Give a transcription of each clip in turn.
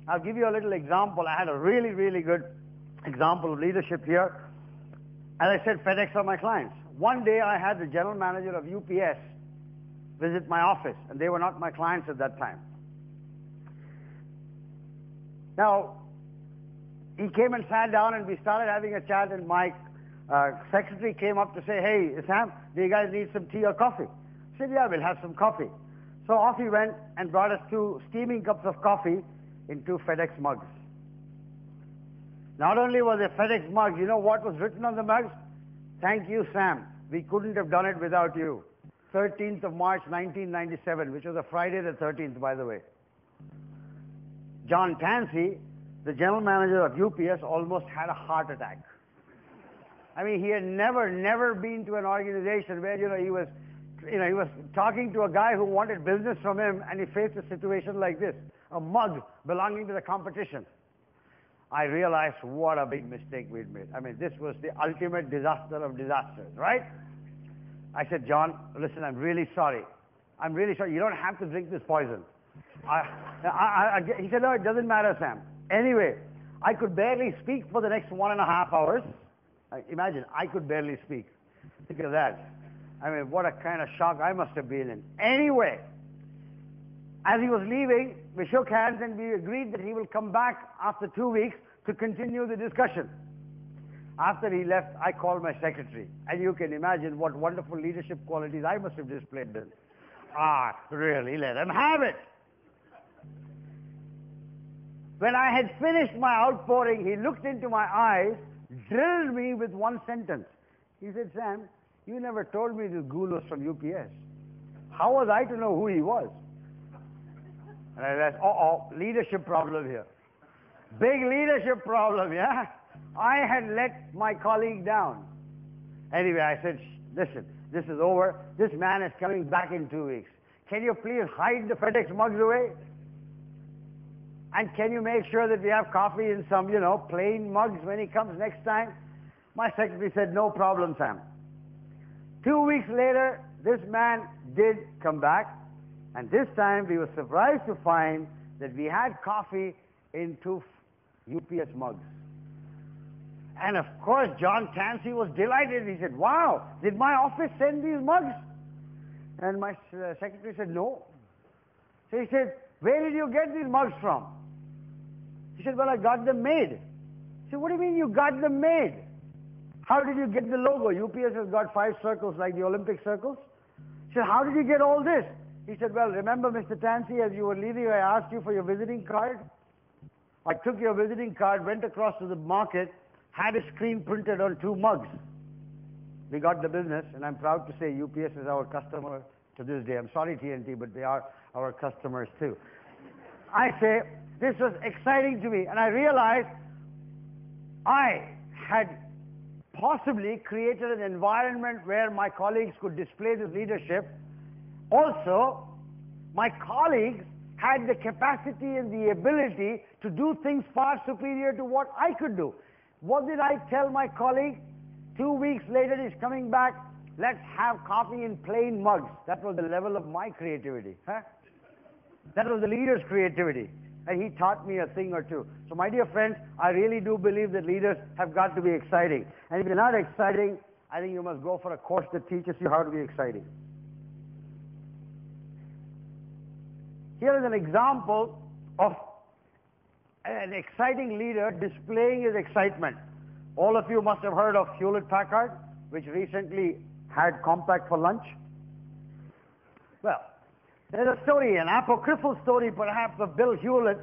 I'll give you a little example. I had a really, really good example of leadership here. As I said, FedEx are my clients. One day I had the general manager of UPS visit my office, and they were not my clients at that time. Now, he came and sat down, and we started having a chat, and my secretary came up to say, "Hey, Sam, do you guys need some tea or coffee?" I said, "Yeah, we'll have some coffee." So off he went and brought us 2 steaming cups of coffee in 2 FedEx mugs. Not only was it FedEx mugs, you know what was written on the mugs? "Thank you, Sam. We couldn't have done it without you." 13th of March, 1997, which was a Friday the 13th, by the way. John Tansey, the general manager of UPS, almost had a heart attack. I mean, he had never been to an organization where, he was talking to a guy who wanted business from him, and he faced a situation like this, a mug belonging to the competition. I realized what a big mistake we'd made. I mean, this was the ultimate disaster of disasters, right? I said, "John, listen, I'm really sorry. I'm really sorry. You don't have to drink this poison." He said, "No, it doesn't matter, Sam." Anyway, I could barely speak for the next 1.5 hours. Imagine, I could barely speak. Think of that. I mean, what a kind of shock I must have been in. Anyway, as he was leaving, we shook hands and we agreed that he will come back after 2 weeks to continue the discussion. After he left, I called my secretary, and you can imagine what wonderful leadership qualities I must have displayed then. Really, let him have it. When I had finished my outpouring, he looked into my eyes, drilled me with one sentence. He said, "Sam, you never told me this ghoul was from UPS. How was I to know who he was?" And I realized, leadership problem here. Big leadership problem, yeah? I had let my colleague down. Anyway, I said, "Listen, this is over. This man is coming back in 2 weeks. Can you please hide the FedEx mugs away? And can you make sure that we have coffee in some, plain mugs when he comes next time?" My secretary said, "No problem, Sam." 2 weeks later, this man did come back, and this time we were surprised to find that we had coffee in 2 UPS mugs. And of course, John Tansey was delighted. He said, "Wow, did my office send these mugs?" And my secretary said, "No." So he said, "Where did you get these mugs from?" He said, "Well, I got them made." I said, "What do you mean you got them made? How did you get the logo? UPS has got 5 circles like the Olympic circles." He said, "How did you get all this?" He said, "Well, remember, Mr. Tansey, as you were leaving, I asked you for your visiting card. I took your visiting card, went across to the market, had a screen printed on 2 mugs. We got the business, and I'm proud to say UPS is our customer to this day. I'm sorry, TNT, but they are our customers too." I say, this was exciting to me, and I realized I had possibly created an environment where my colleagues could display this leadership. Also, my colleagues had the capacity and the ability to do things far superior to what I could do. What did I tell my colleague? 2 weeks later, he's coming back. "Let's have coffee in plain mugs." That was the level of my creativity. That was the leader's creativity. And he taught me a thing or two. So my dear friends, I really do believe that leaders have got to be exciting. And if you're not exciting, I think you must go for a course that teaches you how to be exciting. Here is an example of an exciting leader displaying his excitement. All of you must have heard of Hewlett-Packard, which recently had Compaq for lunch. Well, there's a story, an apocryphal story perhaps, of Bill Hewlett,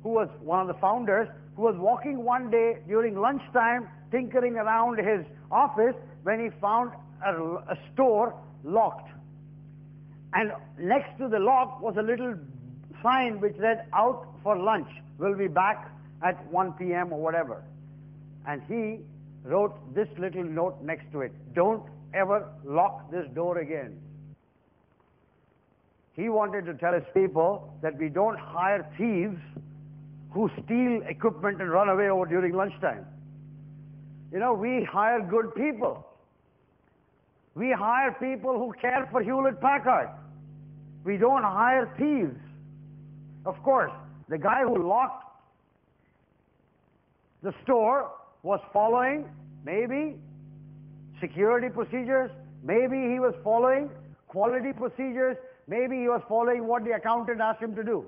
who was one of the founders, who was walking one day during lunchtime, tinkering around his office, when he found a store locked. And next to the lock was a little sign which read, "Out for lunch. We'll be back at 1 p.m. or whatever." And he wrote this little note next to it: "Don't ever lock this door again." He wanted to tell his people that we don't hire thieves who steal equipment and run away over during lunchtime. We hire good people. We hire people who care for Hewlett-Packard. We don't hire thieves. Of course, the guy who locked The store was following maybe security procedures, maybe he was following quality procedures, maybe he was following what the accountant asked him to do.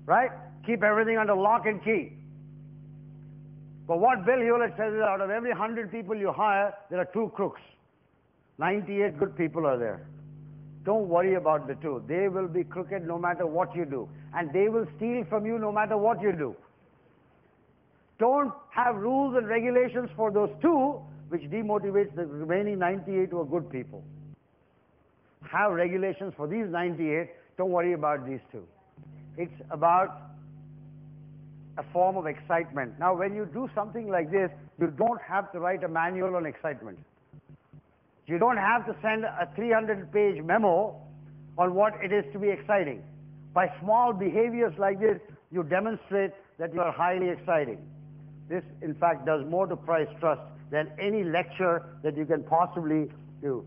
Right? Keep everything under lock and key. But what Bill Hewlett says is, out of every 100 people you hire, there are 2 crooks. 98 good people are there. Don't worry about the 2. They will be crooked no matter what you do. And they will steal from you no matter what you do. Don't have rules and regulations for those 2, which demotivates the remaining 98 who are good people. Have regulations for these 98. Don't worry about these 2. It's about a form of excitement. Now, when you do something like this, you don't have to write a manual on excitement. You don't have to send a 300-page memo on what it is to be exciting. By small behaviors like this, you demonstrate that you are highly exciting. This, in fact, does more to price trust than any lecture that you can possibly do.